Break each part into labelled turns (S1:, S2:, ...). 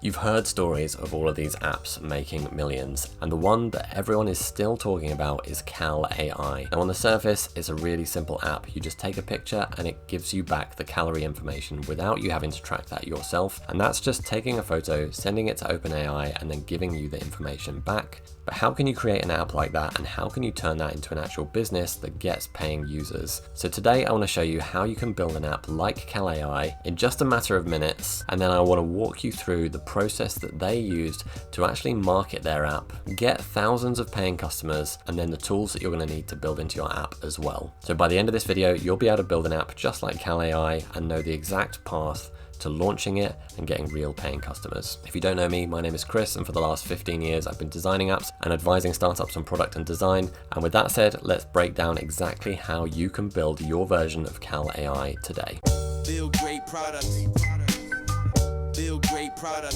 S1: You've heard stories of all of these apps making millions, and the one that everyone is still talking about is CalAI. Now on the surface, it's a really simple app. You just take a picture and it gives you back the calorie information without you having to track that yourself. And that's just taking a photo, sending it to OpenAI, and then giving you the information back. But how can you create an app like that, and how can you turn that into an actual business that gets paying users? So today I want to show you how you can build an app like CalAI in just a matter of minutes, and then I want to walk you through the process that they used to actually market their app, get thousands of paying customers, and then the tools that you're going to need to build into your app as well. So by the end of this video, you'll be able to build an app just like CalAI and know the exact path to launching it and getting real paying customers. If you don't know me, my name is Chris, and for the last 15 years I've been designing apps and advising startups on product and design. And with that said, let's break down exactly how you can build your version of CalAI today.
S2: Build great product. Build great product.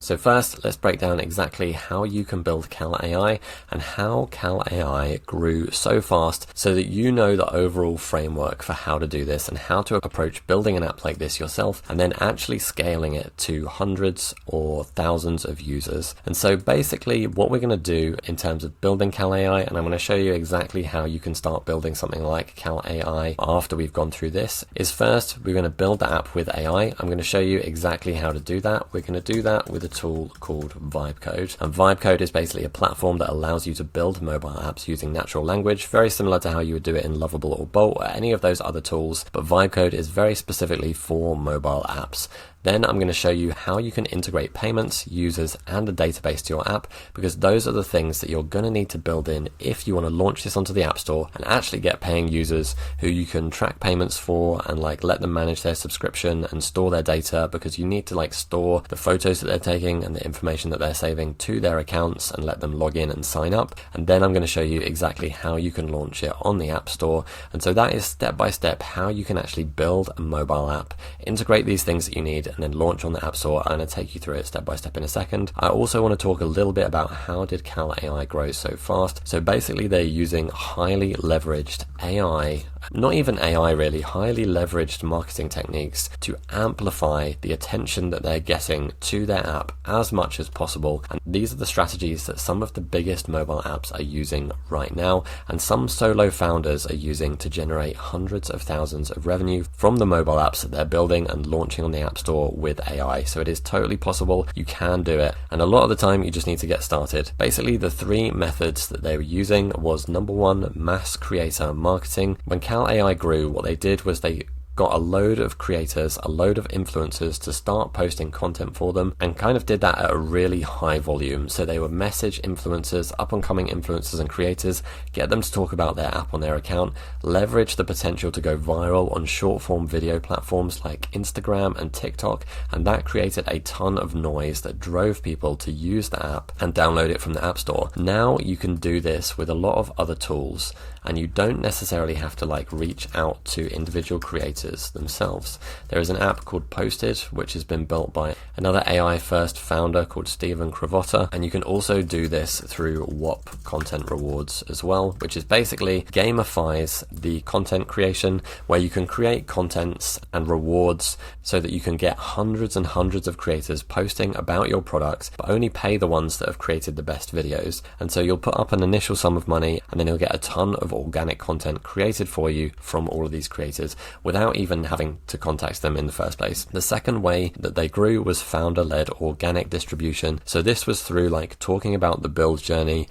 S1: So first, let's break down exactly how you can build CalAI and how CalAI grew so fast so that you know the overall framework for how to do this and how to approach building an app like this yourself and then actually scaling it to hundreds or thousands of users. And so basically what we're going to do in terms of building CalAI, and I'm going to show you exactly how you can start building something like CalAI after we've gone through this, is first we're going to build the app with AI. I'm going to show you exactly how to do that. We're going to do that with a tool called Vibecode. And Vibecode is basically a platform that allows you to build mobile apps using natural language, very similar to how you would do it in Lovable or Bolt or any of those other tools, but Vibecode is very specifically for mobile apps. Then I'm going to show you how you can integrate payments, users, and a database to your app, because those are the things that you're going to need to build in if you want to launch this onto the App Store and actually get paying users who you can track payments for and let them manage their subscription and store their data, because you need to store the photos that they're taking and the information that they're saving to their accounts and let them log in and sign up. And then I'm going to show you exactly how you can launch it on the App Store. And so that is step by step how you can actually build a mobile app, integrate these things that you need, and then launch on the App Store. I'm going to take you through it step by step in a second. I also want to talk a little bit about how did CalAI grow so fast. So basically they're using highly leveraged AI, not even AI really, highly leveraged marketing techniques to amplify the attention that they're getting to their app as much as possible. And these are the strategies that some of the biggest mobile apps are using right now, and some solo founders are using to generate hundreds of thousands of revenue from the mobile apps that they're building and launching on the App Store with AI. So it is totally possible. You can do it. And a lot of the time you just need to get started. Basically the three methods that they were using was number one, mass creator marketing. When CalAI grew, what they did was they got a load of creators, a load of influencers to start posting content for them, and kind of did that at a really high volume. So they would message influencers, up and coming influencers and creators, get them to talk about their app on their account, leverage the potential to go viral on short form video platforms like Instagram and TikTok, and that created a ton of noise that drove people to use the app and download it from the App Store. Now you can do this with a lot of other tools, and you don't necessarily have to reach out to individual creators themselves. There is an app called Posted, which has been built by another AI first founder called Stephen Cravotta, and you can also do this through WAP content rewards as well, which is basically gamifies the content creation, where you can create contents and rewards so that you can get hundreds and hundreds of creators posting about your products, but only pay the ones that have created the best videos. And so you'll put up an initial sum of money, and then you'll get a ton of organic content created for you from all of these creators without even having to contact them in the first place. The second way that they grew was founder-led organic distribution. So this was through talking about the build journey,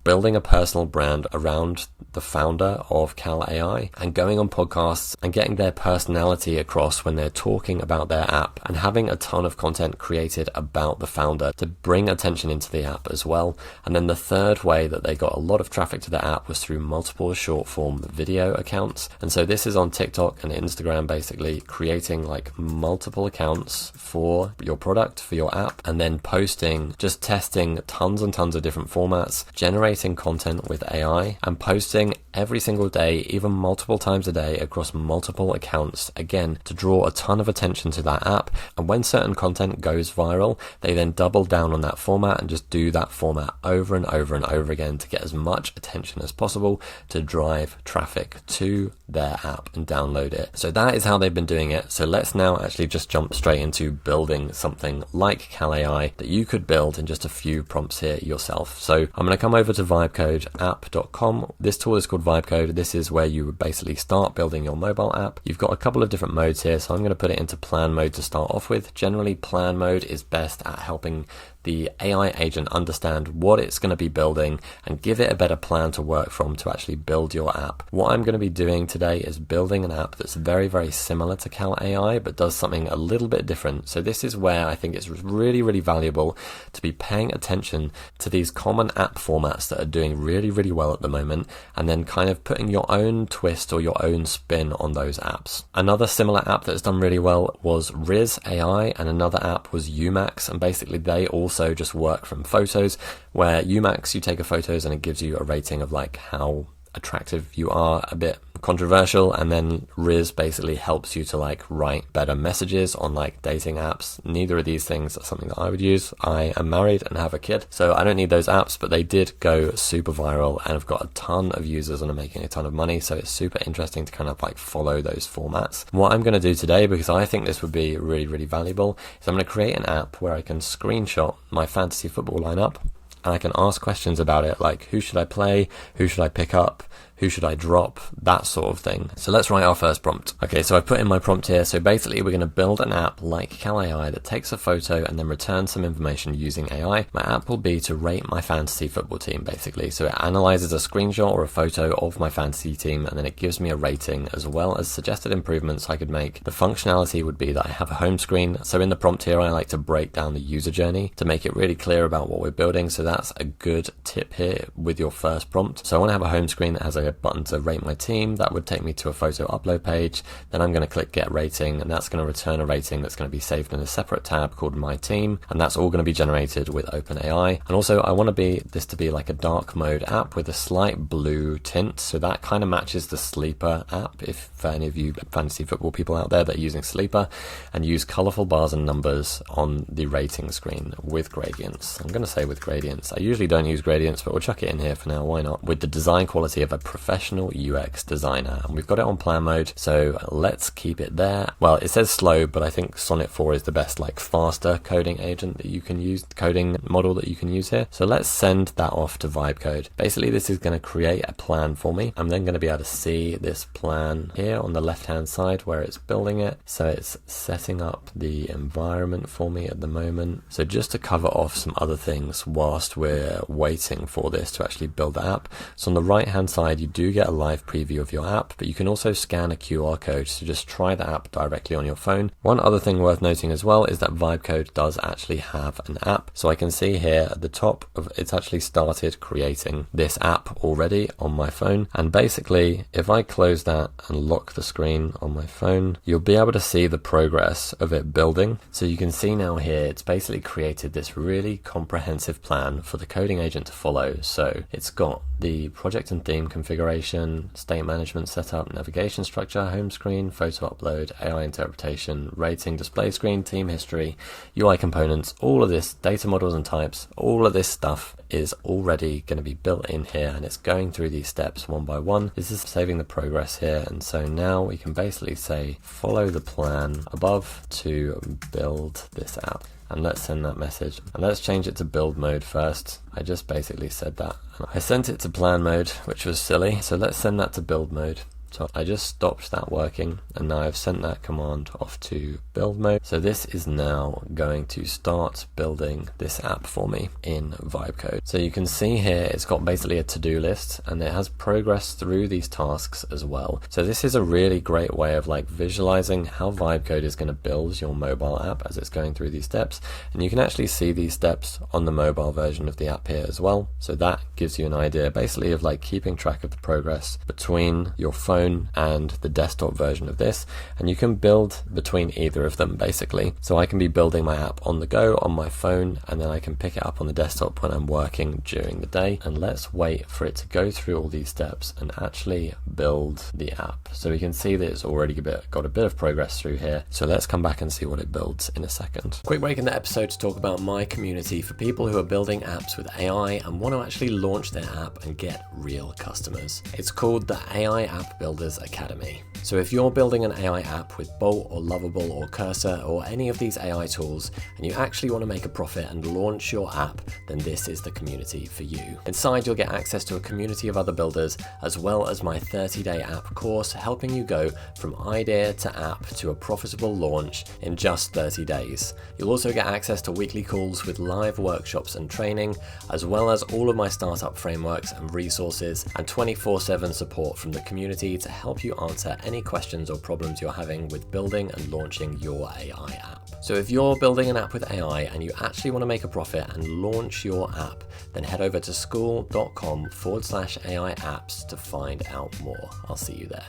S1: building a personal brand around the founder of CalAI, and going on podcasts and getting their personality across when they're talking about their app, and having a ton of content created about the founder to bring attention into the app as well. And then the third way that they got a lot of traffic to the app was through multiple short form video accounts. And so this is on TikTok and Instagram, basically creating multiple accounts for your product, for your app, and then posting, just testing tons and tons of different formats, generating content with AI and posting every single day, even multiple times a day across multiple accounts, again, to draw a ton of attention to that app. And when certain content goes viral, they then double down on that format and just do that format over and over and over again to get as much attention as possible to drive traffic to their app and download it. So that is how they've been doing it. So let's now actually just jump straight into building something like CalAI that you could build in just a few prompts here yourself. So I'm going to come over to vibecodeapp.com. This tool is called Vibecode. This is where you would basically start building your mobile app. You've got a couple of different modes here, so I'm going to put it into plan mode to start off with. Generally, plan mode is best at helping the AI agent understand what it's going to be building and give it a better plan to work from to actually build your app. What I'm going to be doing today is building an app that's very, very similar to CalAI, but does something a little bit different. So this is where I think it's really, really valuable to be paying attention to these common app formats that are doing really, really well at the moment, and then kind of putting your own twist or your own spin on those apps. Another similar app that's done really well was Riz AI, and another app was Umax, and basically they also just work from photos, where Umax, you take a photos and it gives you a rating of like how attractive you are, a bit controversial, and then Riz basically helps you to like write better messages on like dating apps. Neither of these things are something that I would use. I am married and have a kid, so I don't need those apps, but they did go super viral and have got a ton of users and are making a ton of money, so it's super interesting to kind of like follow those formats. What I'm going to do today, because I think this would be really, really valuable, is I'm going to create an app where I can screenshot my fantasy football lineup and I can ask questions about it, like who should I play, who should I pick up, who should I drop, that sort of thing. So let's write our first prompt. Okay, so I put in my prompt here. So basically we're going to build an app like CalAI that takes a photo and then returns some information using AI. My app will be to rate my fantasy football team, basically. So it analyzes a screenshot or a photo of my fantasy team, and then it gives me a rating as well as suggested improvements I could make. The functionality would be that I have a home screen. So in the prompt here, I like to break down the user journey to make it really clear about what we're building. So that's a good tip here with your first prompt. So I want to have a home screen that has a button to rate my team. That would take me to a photo upload page. Then I'm going to click get rating, and that's going to return a rating that's going to be saved in a separate tab called my team, and that's all going to be generated with OpenAI. And also I want this to be like a dark mode app with a slight blue tint, so that kind of matches the Sleeper app, if for any of you fantasy football people out there that are using Sleeper, and use colorful bars and numbers on the rating screen with gradients. I'm going to say with gradients. I usually don't use gradients, but we'll chuck it in here for now, why not? With the design quality of a professional UX designer, and we've got it on plan mode, so let's keep it there. Well, it says slow, but I think Sonnet 4 is the best like faster coding agent that you can use, coding model that you can use here. So let's send that off to Vibecode. Basically this is going to create a plan for me. I'm then going to be able to see this plan here on the left hand side where it's building it. So it's setting up the environment for me at the moment. So just to cover off some other things whilst we're waiting for this to actually build the app. So on the right hand side you do get a live preview of your app, but you can also scan a QR code to just try the app directly on your phone. One other thing worth noting as well is that Vibecode does actually have an app. So I can see here at the top of it's actually started creating this app already on my phone. And basically if I close that and lock the screen on my phone, you'll be able to see the progress of it building. So you can see now here it's basically created this really comprehensive plan for the coding agent to follow. So it's got the project and theme configuration, state management setup, navigation structure, home screen, photo upload, AI interpretation, rating, display screen, team history, UI components, all of this, data models and types, all of this stuff is already going to be built in here, and it's going through these steps one by one. This is saving the progress here, and so now we can basically say follow the plan above to build this app. And let's send that message, and let's change it to build mode first. I just basically said that. I sent it to plan mode, which was silly, so let's send that to build mode. So I just stopped that working, and now I've sent that command off to build mode. So this is now going to start building this app for me in Vibecode. So you can see here it's got basically a to-do list, and it has progress through these tasks as well. So this is a really great way of like visualizing how Vibecode is going to build your mobile app as it's going through these steps. And you can actually see these steps on the mobile version of the app here as well. So that gives you an idea basically of like keeping track of the progress between your phone phone and the desktop version of this, and you can build between either of them basically. So I can be building my app on the go on my phone, and then I can pick it up on the desktop when I'm working during the day. And let's wait for it to go through all these steps and actually build the app. So we can see that it's already got a bit of progress through here. So let's come back and see what it builds in a second. Quick break in the episode to talk about my community for people who are building apps with AI and want to actually launch their app and get real customers. It's called the AI App Builders Academy. So if you're building an AI app with Bolt or Lovable or Cursor or any of these AI tools, and you actually want to make a profit and launch your app, then this is the community for you. Inside, you'll get access to a community of other builders, as well as my 30-day app course, helping you go from idea to app to a profitable launch in just 30 days. You'll also get access to weekly calls with live workshops and training, as well as all of my startup frameworks and resources, and 24/7 support from the community to help you answer any questions or problems you're having with building and launching your AI app. So if you're building an app with AI and you actually want to make a profit and launch your app, then head over to school.com/AI apps to find out more. I'll see you there.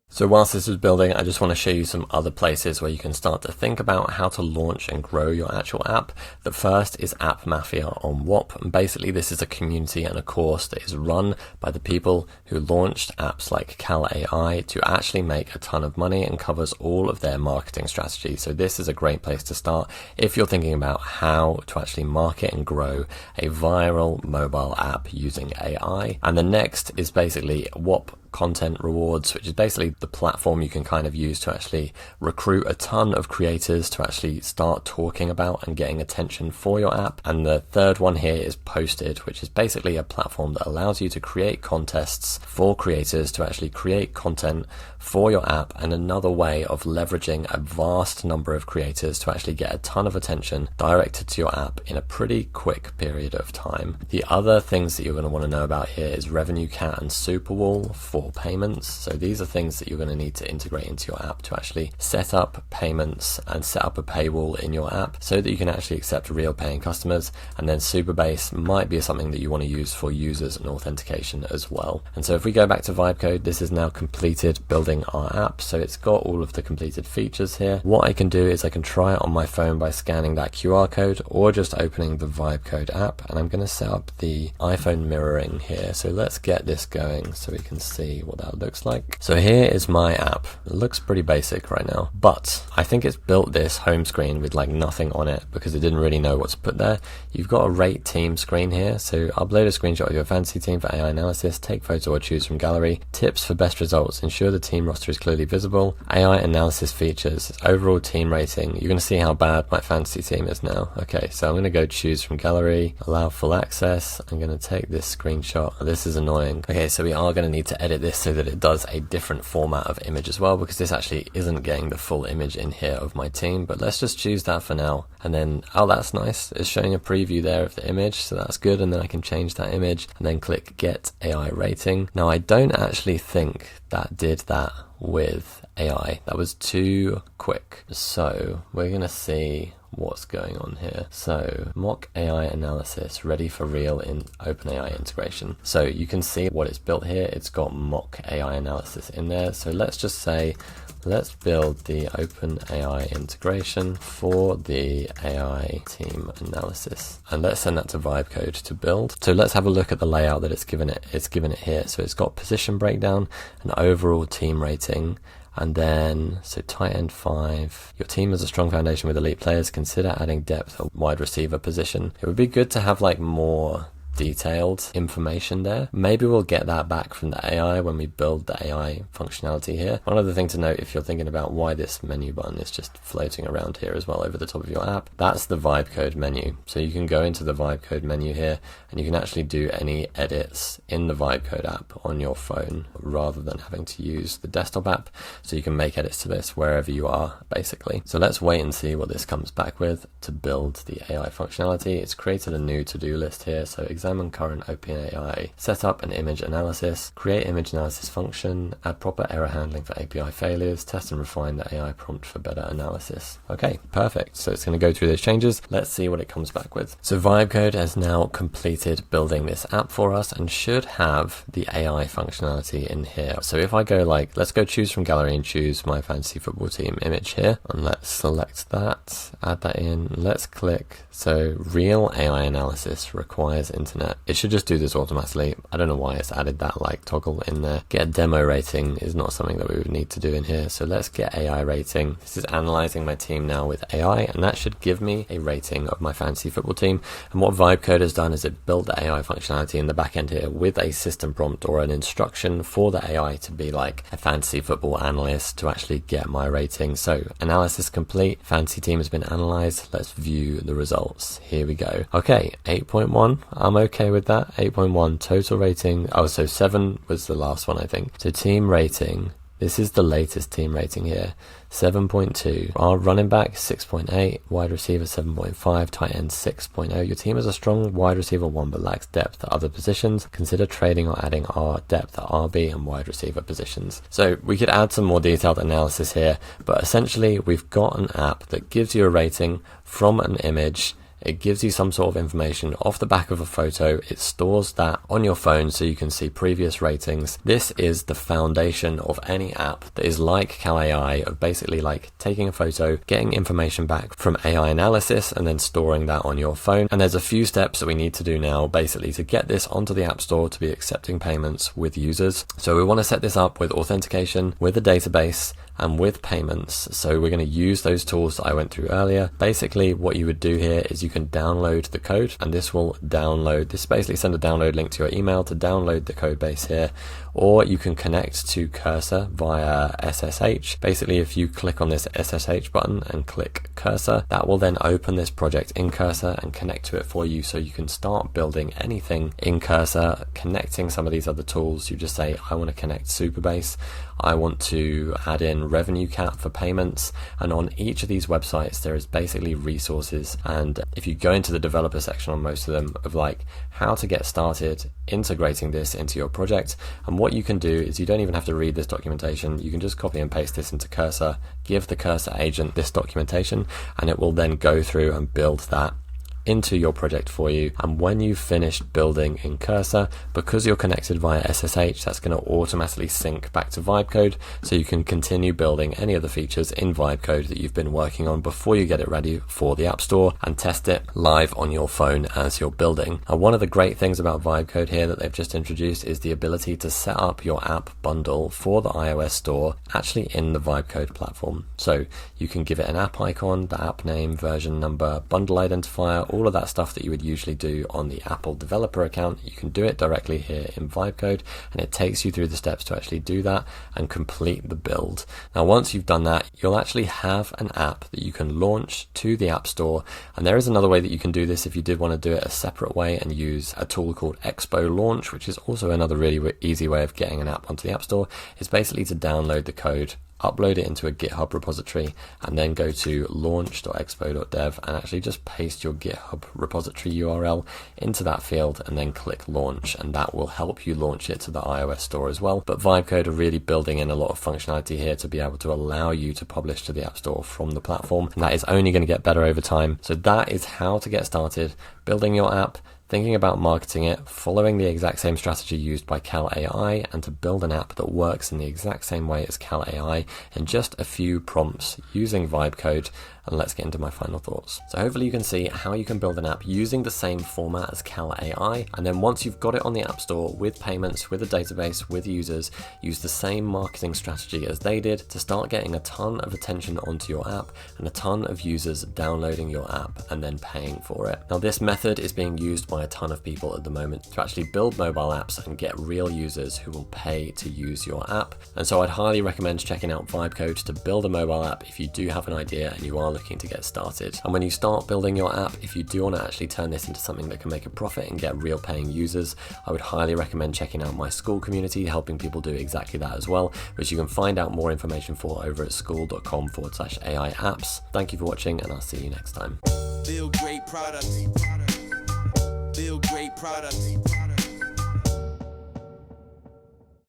S1: So whilst this is building, I just want to show you some other places where you can start to think about how to launch and grow your actual app. The first is App Mafia on WOP, and basically this is a community and a course that is run by the people who launched apps like CalAI to actually make a ton of money and covers all of their marketing strategy. So this is a great place to start if you're thinking about how to actually market and grow a viral mobile app using AI. And the next is basically WOP Content Rewards, which is basically the platform you can kind of use to actually recruit a ton of creators to actually start talking about and getting attention for your app. And the third one here is Posted, which is basically a platform that allows you to create contests for creators to actually create content for your app, and another way of leveraging a vast number of creators to actually get a ton of attention directed to your app in a pretty quick period of time. The other things that you're going to want to know about here is RevenueCat and Superwall for payments. So these are things that you're going to need to integrate into your app to actually set up payments and set up a paywall in your app so that you can actually accept real paying customers. And then Superbase might be something that you want to use for users and authentication as well. And so if we go back to Vibecode, this is now completed building our app. So it's got all of the completed features here. What I can do is I can try it on my phone by scanning that QR code or just opening the Vibecode app. And I'm going to set up the iPhone mirroring here. So let's get this going so we can see what that looks like. So here is my app. It looks pretty basic right now, but I think it's built this home screen with like nothing on it because it didn't really know what to put there. You've got a rate team screen here. So upload a screenshot of your fantasy team for AI analysis, take photo or choose from gallery, tips for best results, ensure the team roster is clearly visible, AI analysis features, overall team rating. You're going to see how bad my fantasy team is now. Okay, so I'm going to go choose from gallery, allow full access. I'm going to take this screenshot. This is annoying. Okay, so we are going to need to edit this so that it does a different format of image as well, because this actually isn't getting the full image in here of my team, but let's just choose that for now. And then, oh, that's nice. It's showing a preview there of the image, so that's good. And then I can change that image and then click get AI rating. Now I don't actually think that did that with AI. That was too quick. So we're going to see what's going on here. So mock AI analysis ready for real in OpenAI integration. So you can see what it's built here. It's got mock AI analysis in there. So let's just say, let's build the OpenAI integration for the AI team analysis. And let's send that to Vibecode to build. So let's have a look at the layout that it's given it. It's given it here. So it's got position breakdown and overall team rating. And then, so tight end 5, your team has a strong foundation with elite players. Consider adding depth at wide receiver position. It would be good to have like more detailed information there. Maybe we'll get that back from the AI when we build the AI functionality here. One other thing to note, if you're thinking about why this menu button is just floating around here as well over the top of your app, that's the Vibecode menu. So you can go into the Vibecode menu here and you can actually do any edits in the Vibecode app on your phone rather than having to use the desktop app. So you can make edits to this wherever you are, basically. So let's wait and see what this comes back with to build the AI functionality. It's created a new to-do list here. So exactly examine current OpenAI, set up an image analysis, create image analysis function, add proper error handling for API failures, test and refine the AI prompt for better analysis. Okay, perfect. So it's going to go through those changes. Let's see what it comes back with. So Vibecode has now completed building this app for us and should have the AI functionality in here. So if I go like, let's go choose from gallery and choose my fantasy football team image here, and let's select that, add that in, let's click. So real AI analysis requires internet. It should just do this automatically. I don't know why it's added that like toggle in there. Get a demo rating is not something that we would need to do in here. So let's get AI rating. This is analyzing my team now with AI, and that should give me a rating of my fantasy football team. And what Vibecode has done is it built the AI functionality in the back end here with a system prompt or an instruction for the AI to be like a fantasy football analyst to actually get my rating. So analysis complete, fantasy team has been analyzed. Let's view the results. Here we go. Okay, 8.1. I'm okay with that. 8.1 total rating. Oh, so 7 was the last one, I think. So team rating. This is the latest team rating here. 7.2. Our running back 6.8, wide receiver 7.5, tight end 6.0. Your team has a strong wide receiver 1 but lacks depth at other positions. Consider trading or adding our depth at RB and wide receiver positions. So we could add some more detailed analysis here, but essentially we've got an app that gives you a rating from an image. It gives you some sort of information off the back of a photo. It stores that on your phone so you can see previous ratings. This is the foundation of any app that is like CalAI, of basically like taking a photo, getting information back from AI analysis, and then storing that on your phone. And there's a few steps that we need to do now basically to get this onto the App Store to be accepting payments with users. So we want to set this up with authentication, with a database, and with payments. So we're going to use those tools that I went through earlier. Basically what you would do here is you can download the code, and this will download, this basically send a download link to your email to download the code base here, or you can connect to Cursor via SSH. Basically if you click on this SSH button and click Cursor, that will then open this project in Cursor and connect to it for you, so you can start building anything in Cursor, connecting some of these other tools. You just say, I want to connect Supabase, I want to add in RevenueCat for payments, and on each of these websites there is basically resources, and if you go into the developer section on most of them, of like how to get started integrating this into your project. And what you can do is you don't even have to read this documentation, you can just copy and paste this into Cursor, give the Cursor agent this documentation, and it will then go through and build that into your project for you. And when you've finished building in Cursor, because you're connected via SSH, that's going to automatically sync back to Vibecode, so you can continue building any of the features in Vibecode that you've been working on before you get it ready for the App Store and test it live on your phone as you're building. And one of the great things about Vibecode here that they've just introduced is the ability to set up your app bundle for the iOS store actually in the Vibecode platform. So you can give it an app icon, the app name, version number, bundle identifier, all of that stuff that you would usually do on the Apple developer account. You can do it directly here in Vibecode, and it takes you through the steps to actually do that and complete the build. Now once you've done that, you'll actually have an app that you can launch to the App Store. And there is another way that you can do this if you did want to do it a separate way and use a tool called Expo Launch, which is also another really easy way of getting an app onto the App Store. It's basically to download the code, upload it into a GitHub repository, and then go to launch.expo.dev and actually just paste your GitHub repository URL into that field and then click launch, and that will help you launch it to the iOS store as well. But Vibecode are really building in a lot of functionality here to be able to allow you to publish to the App Store from the platform, and that is only going to get better over time. So that is how to get started building your app, thinking about marketing it, following the exact same strategy used by CalAI, and to build an app that works in the exact same way as CalAI in just a few prompts using Vibecode. And let's get into my final thoughts. So hopefully you can see how you can build an app using the same format as CalAI, and then once you've got it on the App Store with payments, with a database, with users, use the same marketing strategy as they did to start getting a ton of attention onto your app and a ton of users downloading your app and then paying for it. Now this method is being used by a ton of people at the moment to actually build mobile apps and get real users who will pay to use your app. And so I'd highly recommend checking out Vibecode to build a mobile app if you do have an idea and you are looking to get started. And when you start building your app, if you do want to actually turn this into something that can make a profit and get real paying users, I would highly recommend checking out my school community, helping people do exactly that as well, which you can find out more information for over at school.com/AI apps. Thank you for watching, and I'll see you next time.
S2: Build great products. Build great product.